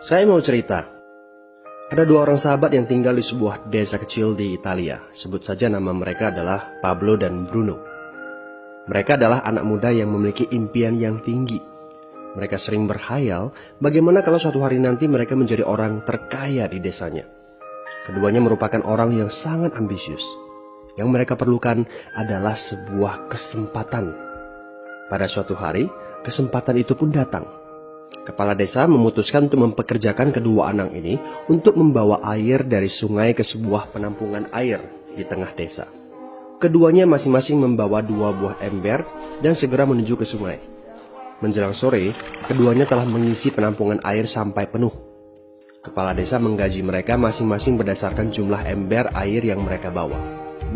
Saya mau cerita. Ada dua orang sahabat yang tinggal di sebuah desa kecil di Italia. Sebut saja nama mereka adalah Pablo dan Bruno. Mereka adalah anak muda yang memiliki impian yang tinggi. Mereka sering berkhayal bagaimana kalau suatu hari nanti mereka menjadi orang terkaya di desanya. Keduanya merupakan orang yang sangat ambisius. Yang mereka perlukan adalah sebuah kesempatan. Pada suatu hari, kesempatan itu pun datang. Kepala desa memutuskan untuk mempekerjakan kedua anak ini untuk membawa air dari sungai ke sebuah penampungan air di tengah desa. Keduanya masing-masing membawa 2 buah ember dan segera menuju ke sungai. Menjelang sore, keduanya telah mengisi penampungan air sampai penuh. Kepala desa menggaji mereka masing-masing berdasarkan jumlah ember air yang mereka bawa.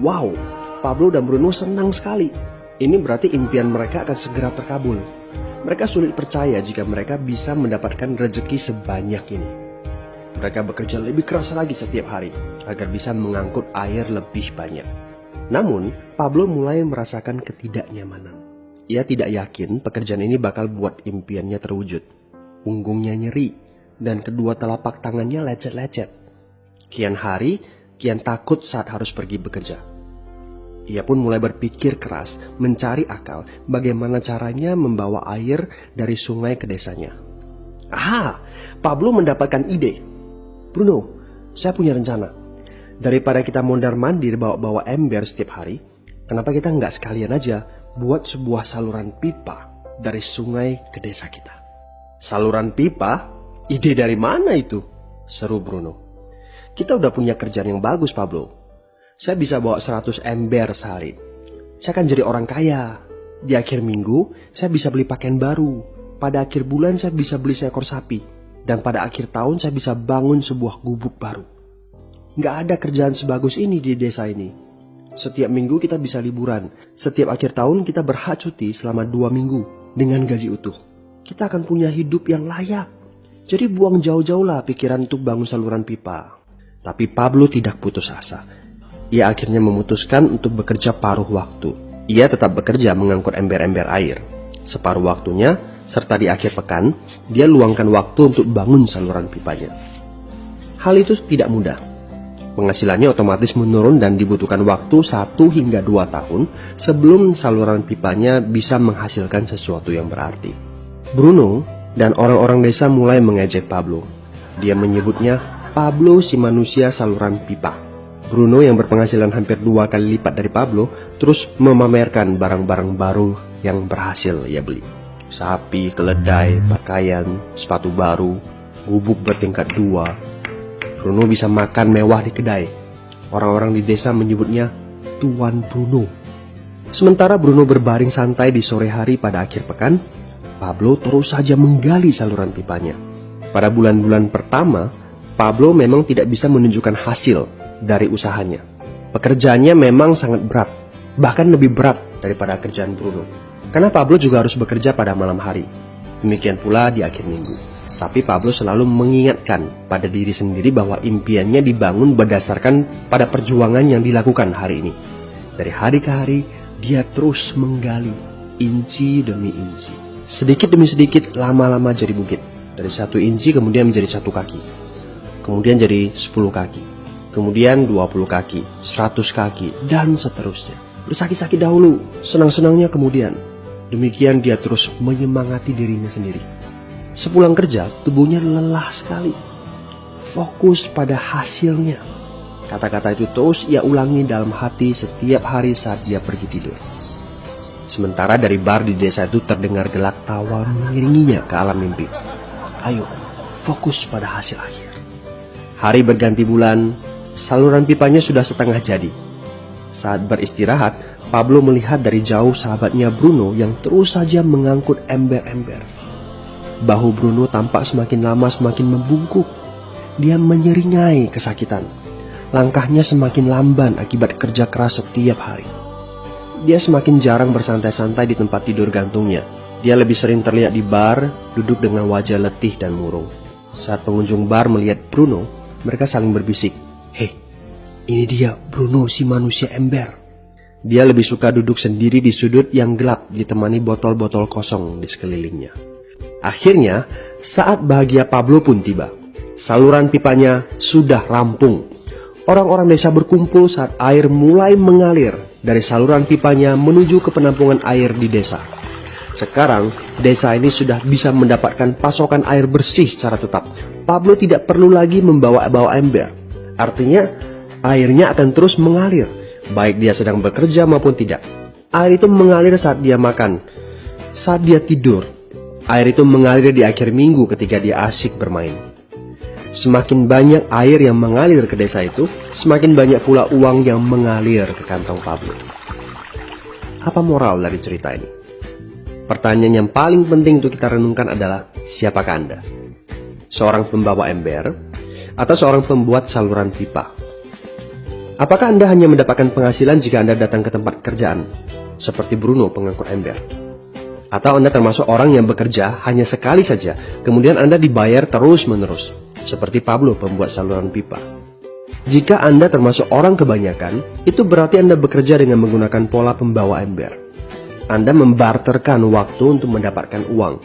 Wow, Pablo dan Bruno senang sekali. Ini berarti impian mereka akan segera terkabul. Mereka sulit percaya jika mereka bisa mendapatkan rezeki sebanyak ini. Mereka bekerja lebih keras lagi setiap hari agar bisa mengangkut air lebih banyak. Namun, Pablo mulai merasakan ketidaknyamanan. Ia tidak yakin pekerjaan ini bakal buat impiannya terwujud. Punggungnya nyeri dan kedua telapak tangannya lecet-lecet. Kian hari, kian takut saat harus pergi bekerja. Ia pun mulai berpikir keras, mencari akal bagaimana caranya membawa air dari sungai ke desanya. Pablo mendapatkan ide. Bruno, saya punya rencana. Daripada kita mondar-mandir bawa-bawa ember setiap hari, kenapa kita nggak sekalian aja buat sebuah saluran pipa dari sungai ke desa kita? Saluran pipa? Ide dari mana itu? Seru Bruno. Kita udah punya kerjaan yang bagus, Pablo. Saya bisa bawa 100 ember sehari. Saya akan jadi orang kaya. Di akhir minggu, saya bisa beli pakaian baru. Pada akhir bulan, saya bisa beli seekor sapi. Dan pada akhir tahun, saya bisa bangun sebuah gubuk baru. Nggak ada kerjaan sebagus ini di desa ini. Setiap minggu kita bisa liburan. Setiap akhir tahun, kita berhak cuti selama 2 minggu dengan gaji utuh. Kita akan punya hidup yang layak. Jadi buang jauh-jauh lah pikiran untuk bangun saluran pipa. Tapi Pablo tidak putus asa. Ia akhirnya memutuskan untuk bekerja paruh waktu. Ia tetap bekerja mengangkut ember-ember air. Separuh waktunya, serta di akhir pekan, dia luangkan waktu untuk bangun saluran pipanya. Hal itu tidak mudah. Penghasilannya otomatis menurun dan dibutuhkan waktu 1 hingga 2 tahun sebelum saluran pipanya bisa menghasilkan sesuatu yang berarti. Bruno dan orang-orang desa mulai mengejek Pablo. Dia menyebutnya Pablo si manusia saluran pipa. Bruno yang berpenghasilan hampir 2 kali lipat dari Pablo terus memamerkan barang-barang baru yang berhasil ia beli. Sapi, keledai, pakaian, sepatu baru, gubuk bertingkat 2. Bruno bisa makan mewah di kedai. Orang-orang di desa menyebutnya Tuan Bruno. Sementara Bruno berbaring santai di sore hari pada akhir pekan, Pablo terus saja menggali saluran pipanya. Pada bulan-bulan pertama, Pablo memang tidak bisa menunjukkan hasil dari usahanya. Pekerjaannya memang sangat berat, bahkan lebih berat daripada kerjaan Bruno. Karena Pablo juga harus bekerja pada malam hari. Demikian pula di akhir minggu. Tapi Pablo selalu mengingatkan pada diri sendiri bahwa impiannya dibangun berdasarkan pada perjuangan yang dilakukan hari ini. Dari hari ke hari, dia terus menggali, inci demi inci. Sedikit demi sedikit, lama-lama jadi bukit. Dari 1 inci kemudian menjadi 1 kaki. Kemudian jadi 10 kaki. Kemudian 20 kaki, 100 kaki, dan seterusnya. Bersakit-sakit dahulu, senang-senangnya kemudian. Demikian dia terus menyemangati dirinya sendiri. Sepulang kerja, tubuhnya lelah sekali. Fokus pada hasilnya. Kata-kata itu terus ia ulangi dalam hati setiap hari saat dia pergi tidur. Sementara dari bar di desa itu terdengar gelak tawa mengiringinya ke alam mimpi. Ayo, fokus pada hasil akhir. Hari berganti bulan, saluran pipanya sudah setengah jadi. Saat beristirahat, Pablo melihat dari jauh sahabatnya Bruno yang terus saja mengangkut ember-ember. Bahu Bruno tampak semakin lama semakin membungkuk. Dia menyeringai kesakitan. Langkahnya semakin lamban akibat kerja keras setiap hari. Dia semakin jarang bersantai-santai di tempat tidur gantungnya. Dia lebih sering terlihat di bar, duduk dengan wajah letih dan murung. Saat pengunjung bar melihat Bruno, mereka saling berbisik. Hei, ini dia Bruno si manusia ember. Dia lebih suka duduk sendiri di sudut yang gelap ditemani botol-botol kosong di sekelilingnya. Akhirnya, saat bahagia Pablo pun tiba. Saluran pipanya sudah rampung. Orang-orang desa berkumpul saat air mulai mengalir dari saluran pipanya menuju ke penampungan air di desa. Sekarang, desa ini sudah bisa mendapatkan pasokan air bersih secara tetap. Pablo tidak perlu lagi membawa ember. Artinya, airnya akan terus mengalir, baik dia sedang bekerja maupun tidak. Air itu mengalir saat dia makan, saat dia tidur. Air itu mengalir di akhir minggu ketika dia asyik bermain. Semakin banyak air yang mengalir ke desa itu, semakin banyak pula uang yang mengalir ke kantong Pablo. Apa moral dari cerita ini? Pertanyaan yang paling penting untuk kita renungkan adalah, siapakah Anda? Seorang pembawa ember atau seorang pembuat saluran pipa? Apakah Anda hanya mendapatkan penghasilan jika Anda datang ke tempat kerjaan, seperti Bruno pengangkut ember? Atau Anda termasuk orang yang bekerja hanya sekali saja, kemudian Anda dibayar terus-menerus, seperti Pablo pembuat saluran pipa? Jika Anda termasuk orang kebanyakan, itu berarti Anda bekerja dengan menggunakan pola pembawa ember. Anda membarterkan waktu untuk mendapatkan uang.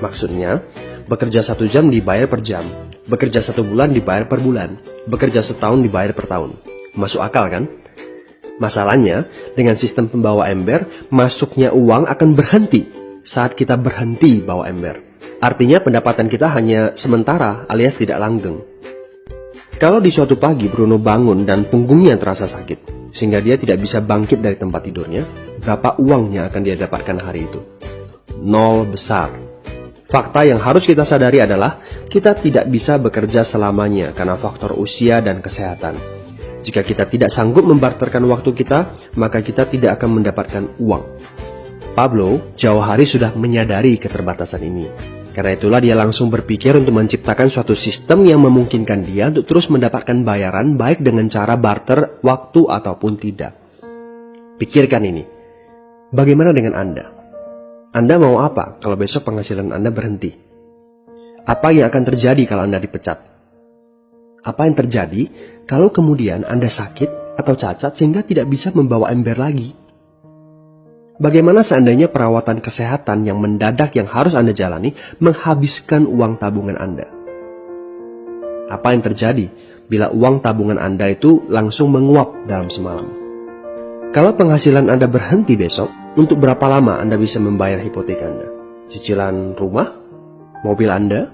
Maksudnya, bekerja 1 jam dibayar per jam, bekerja 1 bulan dibayar per bulan, bekerja setahun dibayar per tahun. Masuk akal kan? Masalahnya, dengan sistem pembawa ember, masuknya uang akan berhenti saat kita berhenti bawa ember. Artinya pendapatan kita hanya sementara alias tidak langgeng. Kalau di suatu pagi Bruno bangun dan punggungnya terasa sakit, sehingga dia tidak bisa bangkit dari tempat tidurnya, berapa uang yang akan dia dapatkan hari itu? 0 besar. Fakta yang harus kita sadari adalah, kita tidak bisa bekerja selamanya karena faktor usia dan kesehatan. Jika kita tidak sanggup membarterkan waktu kita, maka kita tidak akan mendapatkan uang. Pablo jauh hari sudah menyadari keterbatasan ini. Karena itulah dia langsung berpikir untuk menciptakan suatu sistem yang memungkinkan dia untuk terus mendapatkan bayaran baik dengan cara barter waktu ataupun tidak. Pikirkan ini. Bagaimana dengan Anda? Anda mau apa kalau besok penghasilan Anda berhenti? Apa yang akan terjadi kalau Anda dipecat? Apa yang terjadi kalau kemudian Anda sakit atau cacat sehingga tidak bisa membawa ember lagi? Bagaimana seandainya perawatan kesehatan yang mendadak yang harus Anda jalani menghabiskan uang tabungan Anda? Apa yang terjadi bila uang tabungan Anda itu langsung menguap dalam semalam? Kalau penghasilan Anda berhenti besok, untuk berapa lama Anda bisa membayar hipotek Anda? Cicilan rumah, mobil Anda,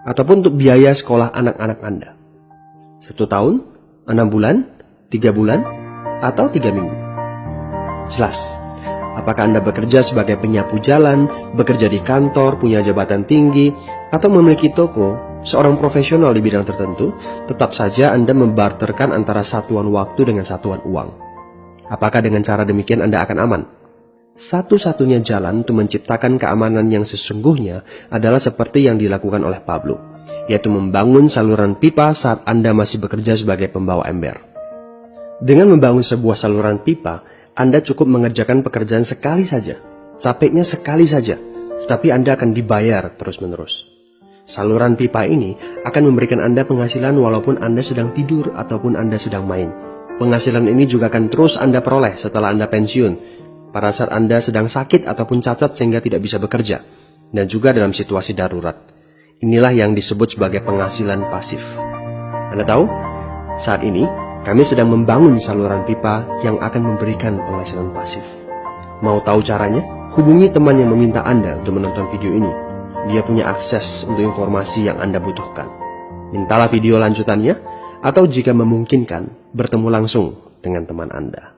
ataupun untuk biaya sekolah anak-anak Anda? 1 tahun, 6 bulan, 3 bulan, atau 3 minggu? Jelas. Apakah Anda bekerja sebagai penyapu jalan, bekerja di kantor, punya jabatan tinggi, atau memiliki toko, seorang profesional di bidang tertentu, tetap saja Anda membarterkan antara satuan waktu dengan satuan uang. Apakah dengan cara demikian Anda akan aman? Satu-satunya jalan untuk menciptakan keamanan yang sesungguhnya adalah seperti yang dilakukan oleh Pablo, yaitu membangun saluran pipa saat Anda masih bekerja sebagai pembawa ember. Dengan membangun sebuah saluran pipa, Anda cukup mengerjakan pekerjaan sekali saja, capeknya sekali saja, tetapi Anda akan dibayar terus-menerus. Saluran pipa ini akan memberikan Anda penghasilan walaupun Anda sedang tidur ataupun Anda sedang main. Penghasilan ini juga akan terus Anda peroleh setelah Anda pensiun, pada saat Anda sedang sakit ataupun cacat sehingga tidak bisa bekerja, dan juga dalam situasi darurat. Inilah yang disebut sebagai penghasilan pasif. Anda tahu, saat ini kami sedang membangun saluran pipa yang akan memberikan penghasilan pasif. Mau tahu caranya? Hubungi teman yang meminta Anda untuk menonton video ini. Dia punya akses untuk informasi yang Anda butuhkan. Mintalah video lanjutannya, atau jika memungkinkan, bertemu langsung dengan teman Anda.